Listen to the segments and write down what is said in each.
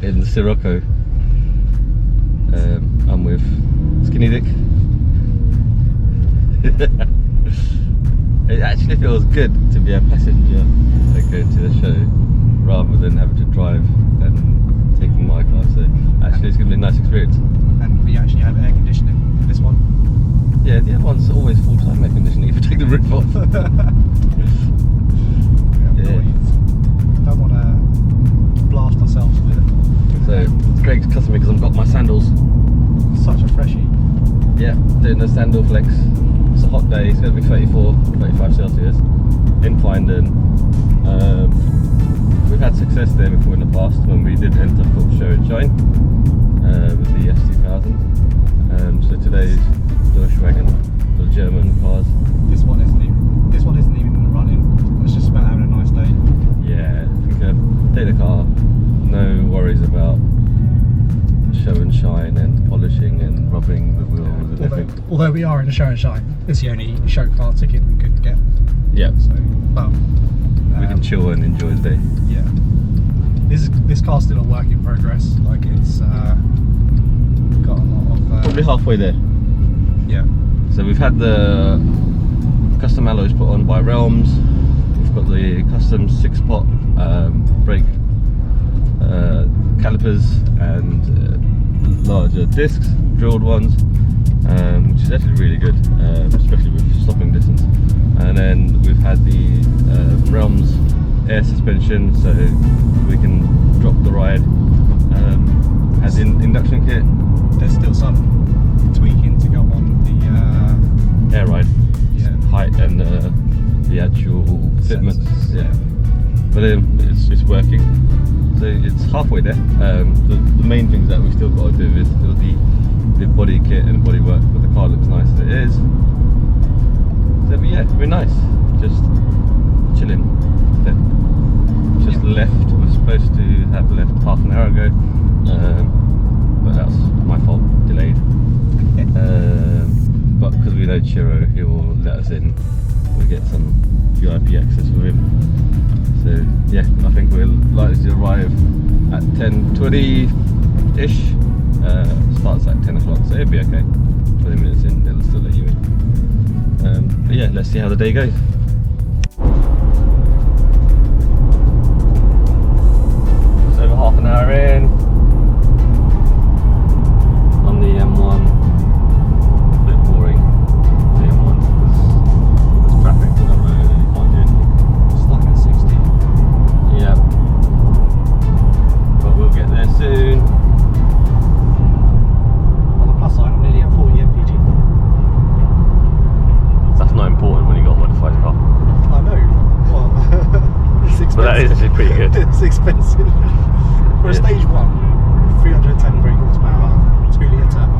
in the Scirocco. I'm with Skinny Dick. It actually feels good to be a passenger and go to the show rather than having to drive and taking my car. So actually it's going to be a nice experience. And we actually have air conditioning for this one. Yeah, the other one's always full-time air conditioning if you take the roof off. Yeah. Don't want to blast ourselves with it. So Greg's cussing me because I've got my sandals. Such a freshie. Yeah, doing the sandal flex. It's a hot day, it's going to be 34, 35 Celsius in Findon. We've had success there before in the past when we did enter full show and shine with the S2000. So today's Deutschwagen, the German cars. This one isn't even running. It's just about having a nice day. Yeah, we can take the car, no worries about show and shine and polishing and rubbing the wheels and everything. Although we are in a show and shine, it's the only show car ticket we could get. Yeah. So, but we can chill and enjoy the day. Yeah. This car's still a work in progress. Like it's got a lot of. Probably halfway there. Yeah. So we've had the custom alloys put on by Realms. We've got the custom 6-pot brake calipers and larger discs, drilled ones, which is actually really good, especially with stopping distance. And then we've had the Realms air suspension, so we can drop the ride. As in induction kit, there's still some tweaking to go on the air ride, yeah, height and the actual fitments. Sensors, Yeah, but it's working. So it's halfway there. The main things that we still got to do is still the body kit and body work, but the car looks nice as it is. So but yeah, it'll be nice. Just chilling. Just left. We're supposed to have left half an hour ago, but that's my fault. Delayed. But because we know Chiro, he will let us in. We'll get some VIP access with him. So yeah, I think we're likely to arrive at 10:20-ish. Starts at 10 o'clock, so it'll be okay. 20 minutes in, they'll still let you in. But yeah, let's see how the day goes. It's over half an hour in on the M1. A bit boring, the M1, because there's traffic on the road and you can't do anything. stuck at 60. Yeah, but we'll get there soon. On the plus side, I'm nearly at 40 mpg. That's not important when you got a modified car. I know. Well, it's expensive. But that is actually pretty good. It's expensive. For a stage 1, 310 brake horsepower, 2-litre turbo.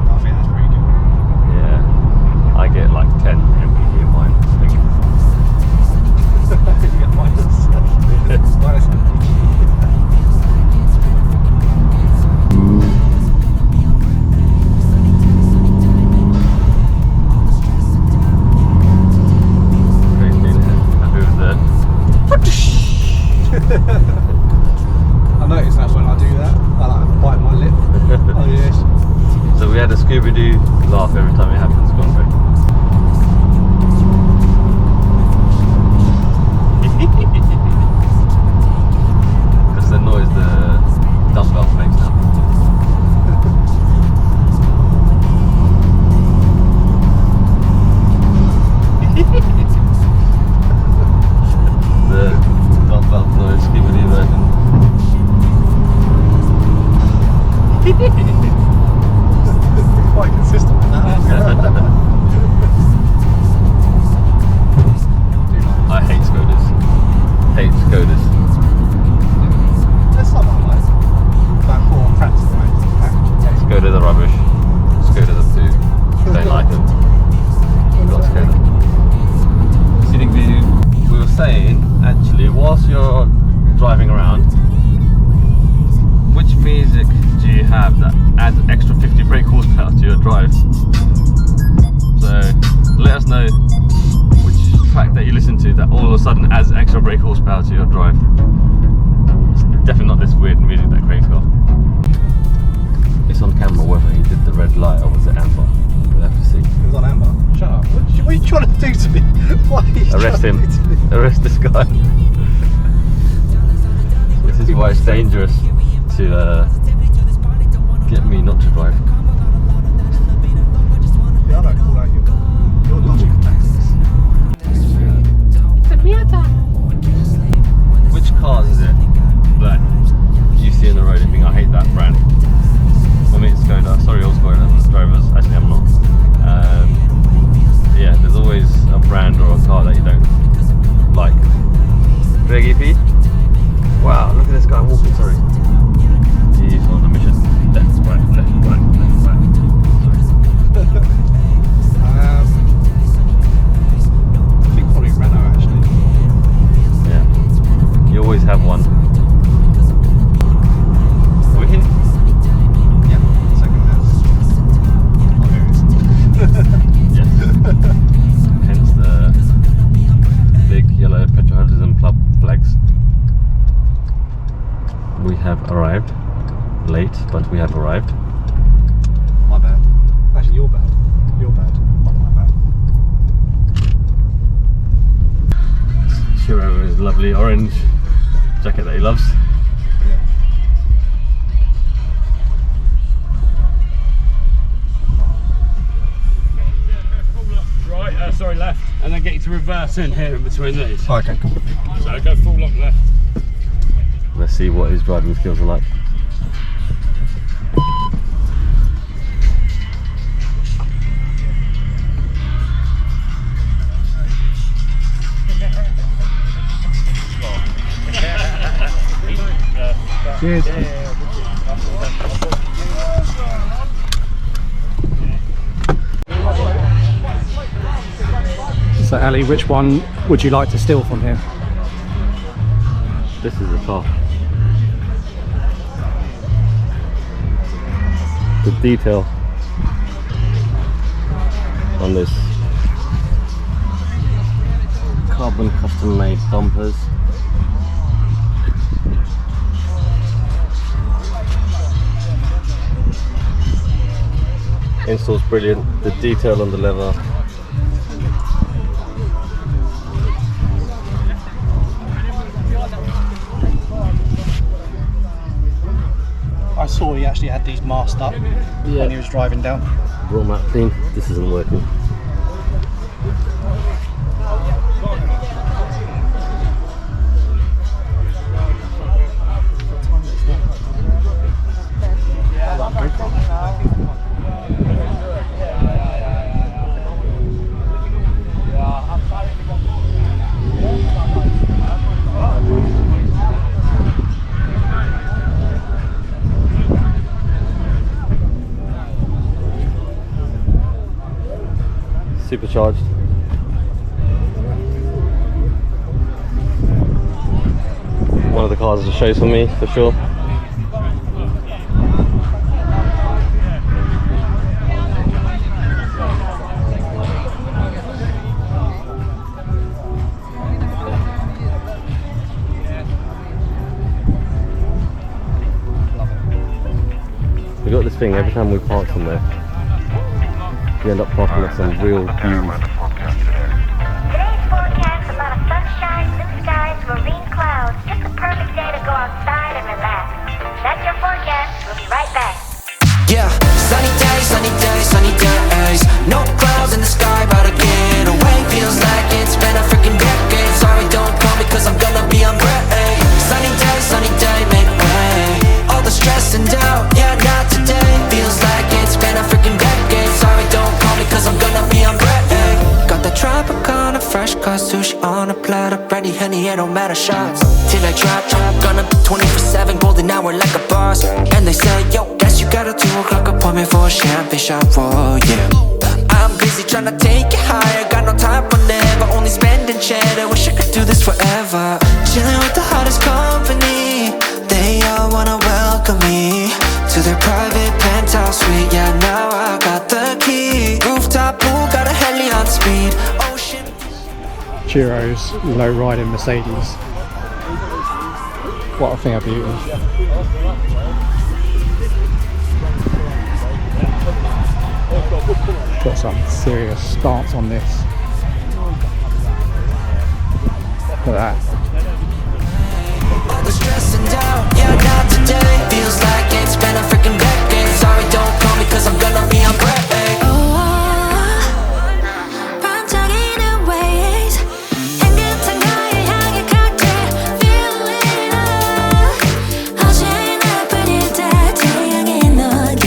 I think that's pretty good. Yeah, I get like 10 mpg in mine, I think. You get minus I noticed that when I do that, I like bite my lip. Oh yes. So we had a Scooby-Doo laugh every time it happens, go on, Greg. That's the noise the dumbbell makes now. The dumbbell noise, Scooby-Doo version. Quite consistent with that. I hate Skodas. Hate Skodas. There's some I like. Like more practical, right? Skodas are rubbish. Skodas are too. Don't like them. Got Skoda. Scenic view. We were saying, actually, whilst you're driving around, which music do you have that adds extra 50 brake horsepower to your drive? So let us know which track that you listen to that all of a sudden adds extra brake horsepower to your drive. definitely not this weird music that Craig's got. It's on camera whether he did the red light or was it amber. We'll have to see. It was on amber. Shut up. What are you trying to do to me? Why are you Arrest him. trying to do to me? Arrest this guy. This is why it's dangerous to get me not to drive. Yeah, I don't call out your logic tactics. Which cars is it that you see on the road and think I hate that brand? For me it's Skoda. Sorry all Skoda drivers, actually I'm not. Yeah, there's always a brand or a car that you don't like. Greg EP? Wow, look at this guy walking, sorry. He's on a mission. Left, right, left, right, left, right. Sorry. I think probably Renault actually. Yeah, you always have one. Are we here? Yeah, second house. Oh, here it is. Yes. Hence the big yellow petrol club flags. We have arrived. Late, but we have arrived. My bad. Actually, you're bad. You're bad. Not my bad. Scirocco his lovely orange jacket that he loves. Yeah. Right, sorry, left. And then get you to reverse in here in between these. Oh, okay, cool. So go full lock left. Let's see what his driving skills are like. Cheers. So Ali, which one would you like to steal from him? This is the car. The detail on this carbon custom made bumpers. Install's brilliant, the detail on the leather. I saw he actually had these masked up when he was driving down. Raw mat clean, this isn't working. Supercharged. One of the cars to show for me, for sure. We got this thing every time we park somewhere. We end up parking at some real views. Today's forecast, a lot of sunshine, blue skies, marine clouds. Just a perfect day to go outside and relax. That's your forecast. We'll be right back. Yeah, sunny days, sunny days, sunny days. No clouds in the sky, about to get away. Feels like it's been a freaking decade. Sorry, don't call me cause I'm gonna be on break. Sunny day, make way. All the stress and doubt, yeah, not today. Feels like it's been a freaking decade. Sorry, don't call me cause I'm gonna be on break. Got the Tropicana, fresh cut sushi on a platter. Brandy, honey, it don't matter, shots till I drop. Gonna be 24/7, golden hour like a boss. And they say, yo, guess you got a 2 o'clock appointment for a champagne shot, whoa, yeah. I'm busy trying to take it higher. Got no time for never, only spending cheddar. Wish I could do this forever. Chilling with the hottest company. They all wanna welcome me to their private penthouse suite. Yeah, now I got the key. Rooftop pool, got a heli on speed. Ocean. Ciro's low riding Mercedes. What a thing of beauty. Got some serious stance on this. Look at that. All the stress and doubt, yeah, not today. Feels like it's been a freaking decade. Sorry, don't call me cause I'm gonna be on break. 반짝이는 waves 향긋한 너를 향해 갈게 Feeling up 어제의 날 뿐일 때 태양이 녹여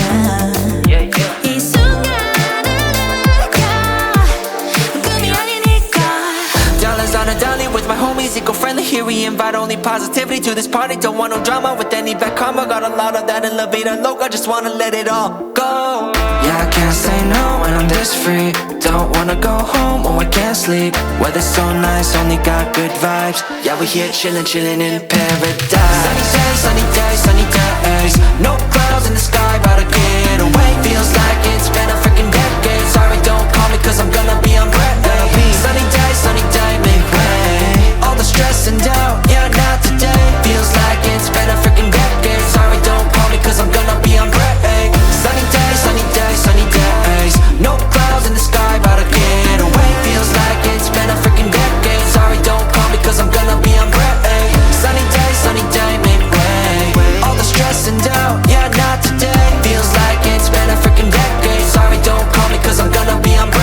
이 순간을 느껴 꿈이 아니니까 Dollars on a dolly with my homies, eco-friendly. Here we invite only positivity to this party. Don't want no drama with any bad karma. Got a lot of that in La Vida Loca. Just wanna let it all go. Yeah, I can't say no when I'm this free. Don't wanna go home, oh I can't sleep. Weather's so nice, only got good vibes. Yeah, we're here chillin', chillin' in paradise. Sunny days, sunny days, sunny days. No clouds in the sky, about to get away. Feels like it's been a freaking decade. Sorry, don't call me cause I'm gonna be on break. Sunny day, make way. All the stress and doubt, yeah, not today. Feels like it's been a freaking decade. Sorry, don't call me cause I'm gonna be on break. Sunny days, sunny days. No clouds in the sky, about to get away. Feels like it's been a freaking decade. Sorry, don't call me cause I'm gonna be on break. Sunny day, make way. All the stress and doubt, yeah, not today. Feels like it's been a freaking decade. Sorry, don't call me cause I'm gonna be on break.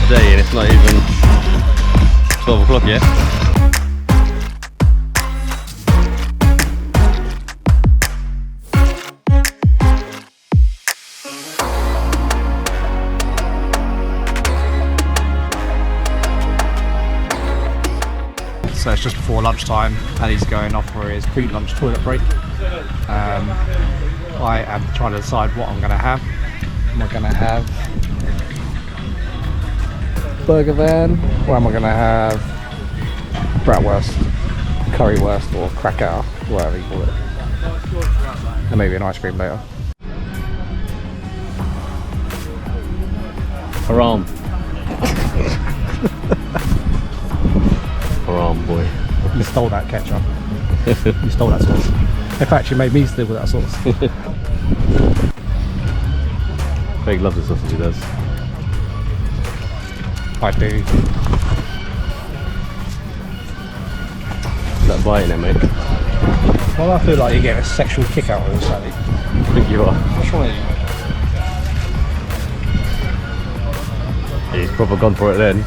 Day and it's not even 12 o'clock yet. So it's just before lunchtime and he's going off for his pre-lunch toilet break. I am trying to decide what I'm going to have. Am I going to have burger van, or am I going to have bratwurst, currywurst, or cracker, whatever you call it, and maybe an ice cream later. Haram. Haram, boy. You stole that ketchup. You stole that sauce. In fact, you made me steal with that sauce. Craig loves the sausage, he does. I do. That bite in it, mate. Well, I feel like you get a sexual kick out of this, Sally. I think you are. What's wrong with you? He's proper gone for it then.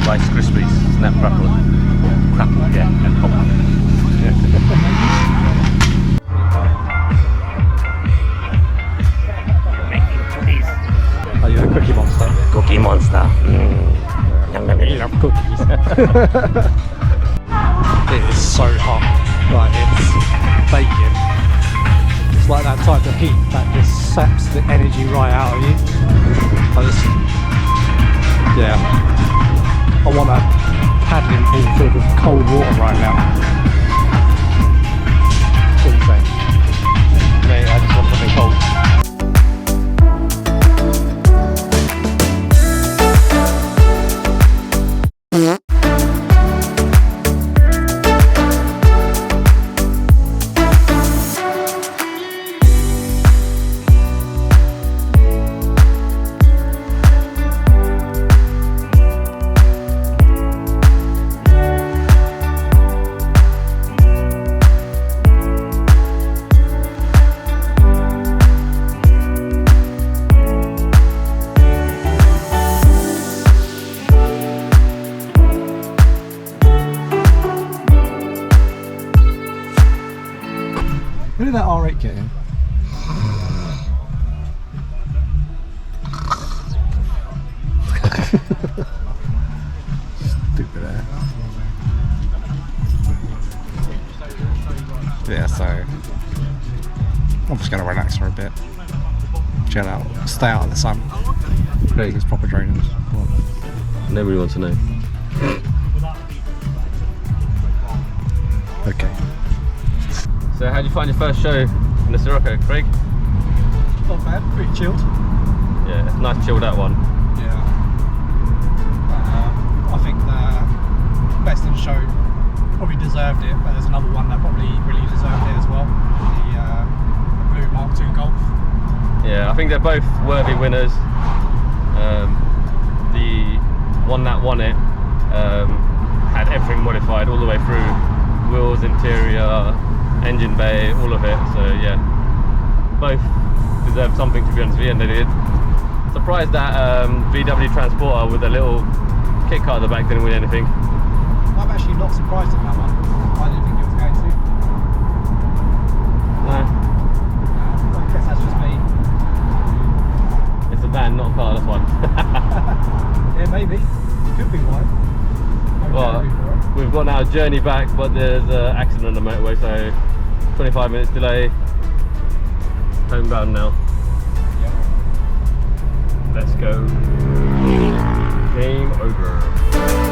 Rice Krispies, snap crackle, yeah, and pop. Are you a cookie monster? Cookie monster. I love cookies. It is so hot. Like, it's baking. It's like that type of heat that just saps the energy right out of you. I just, yeah. I want to paddling pool filled with cold water right now. What do you say? Mate, I just want something cold. Where did that R8 get in? Stupid ass. Yeah, so I'm just gonna relax for a bit, chill out, stay out of the sun. Craig, It's proper drainage. nobody wants to know. Okay. So how did you find your first show in the Scirocco, Craig? Not bad, pretty chilled. Yeah, nice chilled out one. Yeah. I think the best in show probably deserved it, but there's another one that probably really deserved it as well. The Blue Mark II Golf. Yeah, I think they're both worthy winners. The one that won it had everything modified all the way through, wheels, interior, engine bay, all of it. So yeah, both deserve something, to be honest with you, and they did. Surprised that VW Transporter with a little kit car at the back didn't win anything. I'm actually not surprised at that one. I didn't think it was going to. No, I guess that's just me. it's a van, not a car, that's one. Yeah, maybe. Could be why. Well, we've got now a journey back, but there's an accident on the motorway, so 25 minutes delay. Homebound now. Yep. Let's go. Game over.